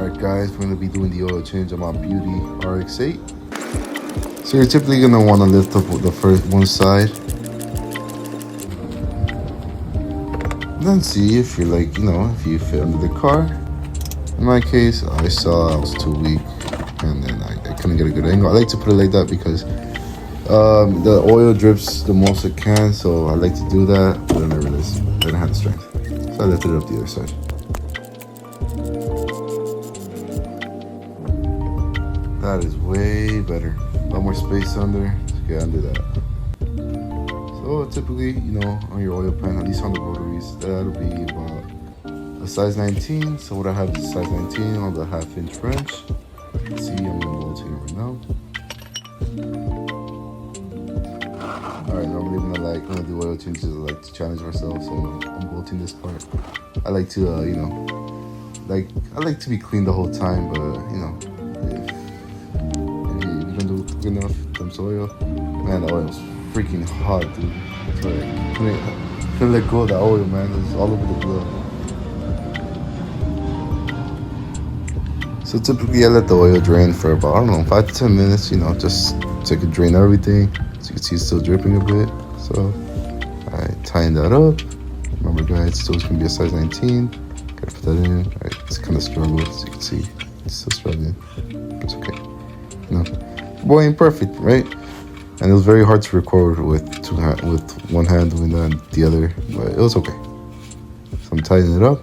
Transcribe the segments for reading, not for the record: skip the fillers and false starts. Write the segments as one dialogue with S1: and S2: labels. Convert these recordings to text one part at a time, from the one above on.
S1: Alright guys, we're going to be doing the oil change on my Beauty RX8. So you're typically going to want to lift up the first one side. And then see if you're like, if you fit under the car. In my case, I saw I was too weak and then I couldn't get a good angle. I like to put it like that because the oil drips the most it can, so I like to do that, but then I realized I didn't have the strength. So I lifted it up the other side. That is way better. A lot more space under to get under that. So typically, on your oil pan, at least on the rotaries, that'll be about a size 19. So what I have is a size 19 on the 1/2-inch wrench. See, I'm bolting it right now. Alright, normally when I do oil changes, I like to challenge myself. So when I'm bolting this part, I like to, I like to be clean the whole time, but enough dumps oil. Man, the oil's freaking hot, dude. So I couldn't let go of that oil, man. It's all over the glove. So typically I let the oil drain for about, 5 to 10 minutes, just so I could drain everything. So you can see it's still dripping a bit. So I tighten that up. Remember guys, it's always gonna be a size 19. Gotta put that in. Alright, it's kind of struggle, so you can see it's still struggling. It's okay. Boy ain't perfect, right? And it was very hard to record with one hand doing that and the other, but it was okay. So I'm tightening it up.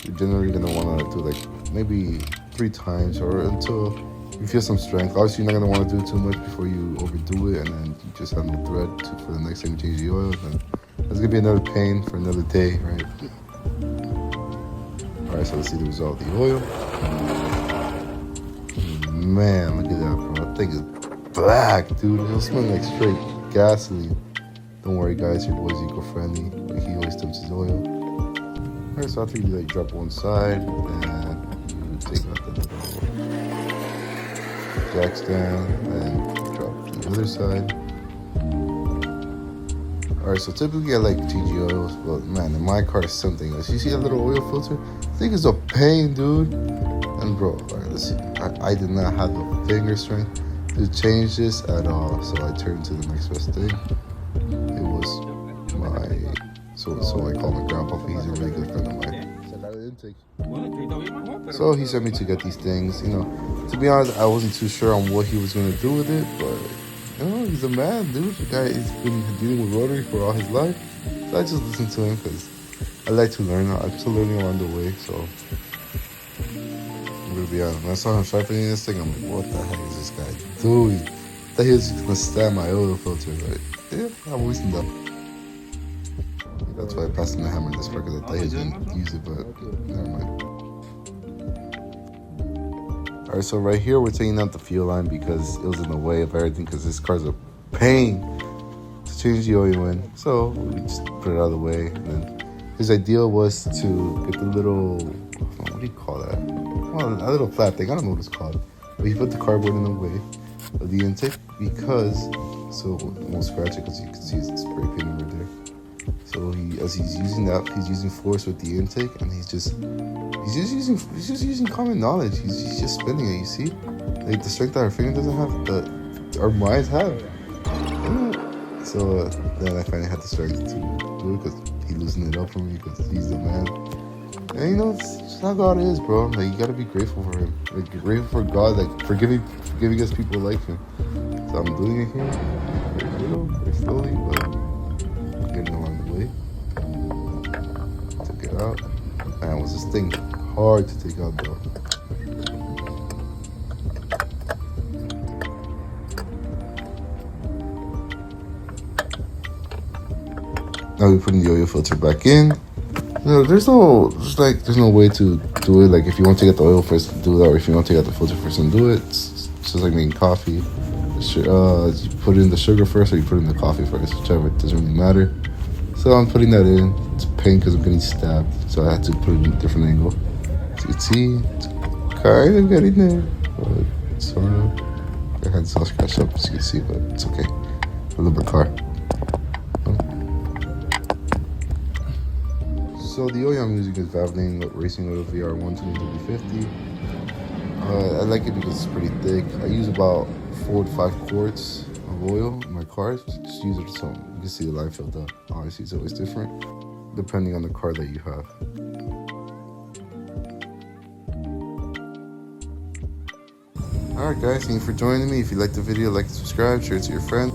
S1: You're generally gonna wanna do maybe 3 times or until you feel some strength. Obviously, you're not gonna want to do it too much before you overdo it, and then you just have no thread for the next time you change the oil. Then that's gonna be another pain for another day, right? Alright, so let's see the result of the oil. Man, look at that, bro. That thing is black, dude. It'll smell like straight gasoline. Don't worry, guys. Your boy's eco-friendly. He always dumps his oil. Alright, so after you drop one side, and you take out the little jack stand, and drop the other side. Alright, so typically I like GG oils, but man, in my car it's something else. You see that little oil filter? I think it's a pain, dude. And bro, alright, let's see. I did not have the finger strength to change this at all, so I turned to the next best thing. It was so I call my grandpa, he's a really good friend of mine. So he sent me to get these things. To be honest, I wasn't too sure on what he was gonna do with it, but he's a man, dude. The guy has been dealing with rotary for all his life. So I just listen to him because I like to learn. I'm still learning along the way, so I'm gonna be honest. When I saw him sharpening this thing, I'm like, what the heck is this guy doing? I thought he was just gonna stab my oil filter, but yeah, I'm wasting that. That's why I passed him the hammer in this part, because I thought he was gonna use it, but never mind. Alright, so right here we're taking out the fuel line because it was in the way of everything, because this car's a pain to change the oil in. So we just put it out of the way. And then his idea was to get the little, what do you call that? Well, a little flat thing, I don't know what it's called. But he put the cardboard in the way of the intake because, so it won't scratch it, because you can see it's spray painted right there. So as he's using that, he's using force with the intake, and he's just using common knowledge. He's just spinning it. You see, the strength that our finger doesn't have, that our minds have. So then I finally had the strength to do it, because he loosened it up for me, because he's the man. And it's just how God is, bro. You gotta be grateful for him. Grateful for God, for giving us people like him. So I'm doing it here, very slowly, but getting along the way. Took it out. Man, was this thing hard to take out, though. Now we're putting the oil filter back in. There's no way to do it. If you want to get the oil first, do that, or if you want to take out the filter first and do it. It's just like making coffee. You put in the sugar first, or you put in the coffee first, whichever. It doesn't really matter. So I'm putting that in. It's a pain because I'm getting stabbed, so I had to put it in a different angle. So you can see, it's kind of getting there, but sort of. I had all scratched up, as you can see, but it's okay. A little bit car. So the oil I'm using is Valvoline Racing Oil VR1 2350. I like it because it's pretty thick. I use about 4 to 5 quarts of oil in my cars. Just use it so you can see the line filled up. Obviously, it's always different depending on the car that you have. Alright guys, thank you for joining me. If you liked the video, like and subscribe, share it to your friends.